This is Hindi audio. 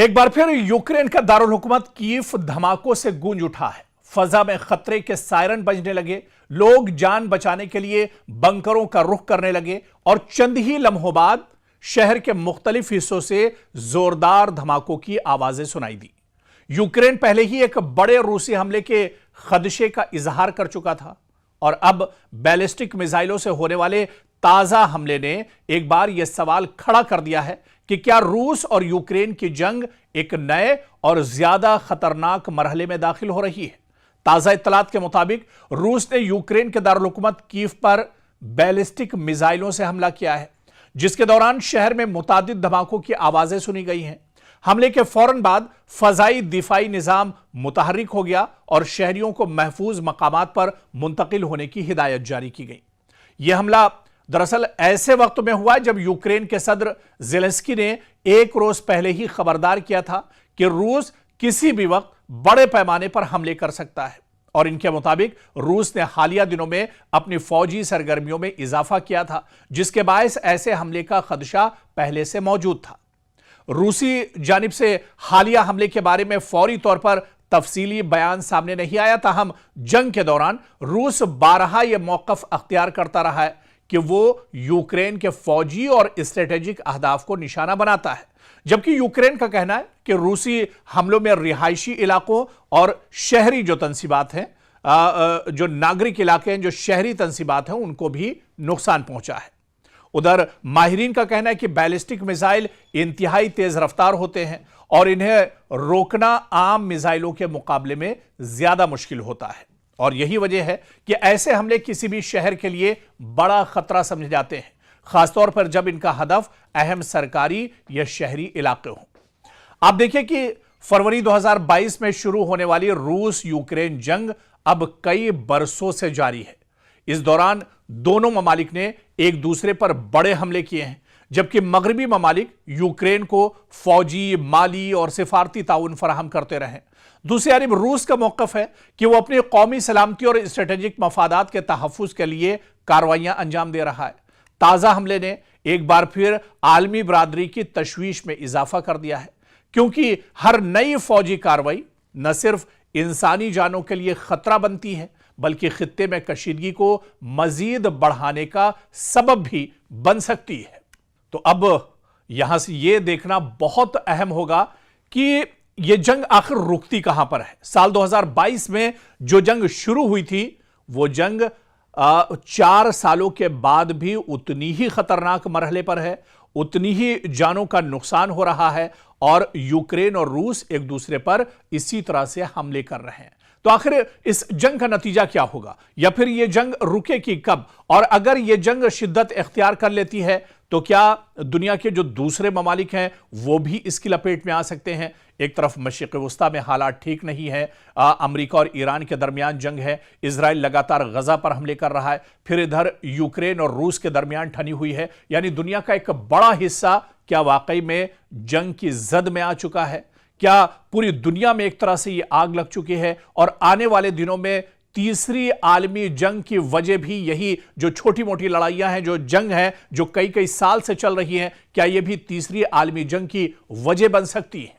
एक बार फिर यूक्रेन का दारुल हुकूमत कीव धमाकों से गूंज उठा है। फजा में खतरे के सायरन बजने लगे, लोग जान बचाने के लिए बंकरों का रुख करने लगे और चंद ही लम्हों बाद शहर के मुख्तलिफ हिस्सों से जोरदार धमाकों की आवाजें सुनाई दी। यूक्रेन पहले ही एक बड़े रूसी हमले के खदशे का इजहार कर चुका था और अब बैलिस्टिक मिसाइलों से होने वाले ताजा हमले ने एक बार यह सवाल खड़ा कर दिया है कि क्या रूस और यूक्रेन की जंग एक नए और ज्यादा खतरनाक मरहले में दाखिल हो रही है। ताजा इत्तलात के मुताबिक रूस ने यूक्रेन के दारुल हुकूमत कीव पर बैलिस्टिक मिसाइलों से हमला किया है, जिसके दौरान शहर में मुतादिद धमाकों की आवाजें सुनी गई हैं। हमले के फौरन बाद फजाई दिफाई निजाम मुतहर्रिक हो गया और शहरियों को महफूज मकामात पर मुंतकिल होने की हिदायत जारी की गई। यह हमला दरअसल ऐसे वक्त में हुआ जब यूक्रेन के सदर ज़ेलेंस्की ने एक रोज पहले ही खबरदार किया था कि रूस किसी भी वक्त बड़े पैमाने पर हमले कर सकता है और इनके मुताबिक रूस ने हालिया दिनों में अपनी फौजी सरगर्मियों में इजाफा किया था, जिसके बायस ऐसे हमले का खदशा पहले से मौजूद था। रूसी जानिब से हालिया हमले के बारे में फौरी तौर पर तफसीली बयान सामने नहीं आया, ताहम जंग के दौरान रूस बारहा यह मौकफ अख्तियार करता रहा है कि वो यूक्रेन के फौजी और स्ट्रेटेजिक अहदाफ को निशाना बनाता है, जबकि यूक्रेन का कहना है कि रूसी हमलों में रिहायशी इलाकों और शहरी जो तंसीबात हैं, जो नागरिक इलाके हैं, जो शहरी तंसीबात हैं, उनको भी नुकसान पहुंचा है। उधर माहिरीन का कहना है कि बैलिस्टिक मिसाइल इंतहाई तेज रफ्तार होते हैं और इन्हें रोकना आम मिसाइलों के मुकाबले में ज्यादा मुश्किल होता है और यही वजह है कि ऐसे हमले किसी भी शहर के लिए बड़ा खतरा समझे जाते हैं, खासतौर पर जब इनका हदफ अहम सरकारी या शहरी इलाके हों। आप देखिए कि फरवरी 2022 में शुरू होने वाली रूस यूक्रेन जंग अब कई बरसों से जारी है। इस दौरान दोनों ममालिक ने एक दूसरे पर बड़े हमले किए हैं, जबकि मगरबी ममालिक यूक्रेन को फौजी, माली और सिफारती ताउन फराहम करते रहे। दूसरी जानब रूस का मौकफ है कि वह अपनी कौमी सलामती और स्ट्रेटेजिक मफादात के तहफ़्फ़ुज़ के लिए कार्रवाइयां अंजाम दे रहा है। ताज़ा हमले ने एक बार फिर आलमी बरादरी की तशवीश में इजाफा कर दिया है, क्योंकि हर नई फौजी कार्रवाई न सिर्फ इंसानी जानों के लिए खतरा बनती है, बल्कि खित्ते में कशीदगी को मजीद बढ़ाने का सबब भी बन सकती है। तो अब यहां से यह देखना बहुत अहम होगा कि यह जंग आखिर रुकती कहां पर है। साल 2022 में जो जंग शुरू हुई थी, वो जंग 4 सालों के बाद भी उतनी ही खतरनाक मरहले पर है, उतनी ही जानों का नुकसान हो रहा है और यूक्रेन और रूस एक दूसरे पर इसी तरह से हमले कर रहे हैं। तो आखिर इस जंग का नतीजा क्या होगा, या फिर यह जंग रुकेगी कब, और अगर यह जंग शिद्दत इख्तियार कर लेती है तो क्या दुनिया के जो दूसरे ममालिक हैं वो भी इसकी लपेट में आ सकते हैं। एक तरफ मशरिक़ वस्ता में हालात ठीक नहीं है, अमेरिका और ईरान के दरमियान जंग है, इजराइल लगातार गजा पर हमले कर रहा है, फिर इधर यूक्रेन और रूस के दरमियान ठनी हुई है, यानी दुनिया का एक बड़ा हिस्सा क्या वाकई में जंग की जद में आ चुका है। क्या पूरी दुनिया में एक तरह से ये आग लग चुकी है और आने वाले दिनों में तीसरी आलमी जंग की वजह भी यही जो छोटी मोटी लड़ाइयां हैं, जो जंग है जो कई कई साल से चल रही हैं, क्या ये भी तीसरी आलमी जंग की वजह बन सकती है।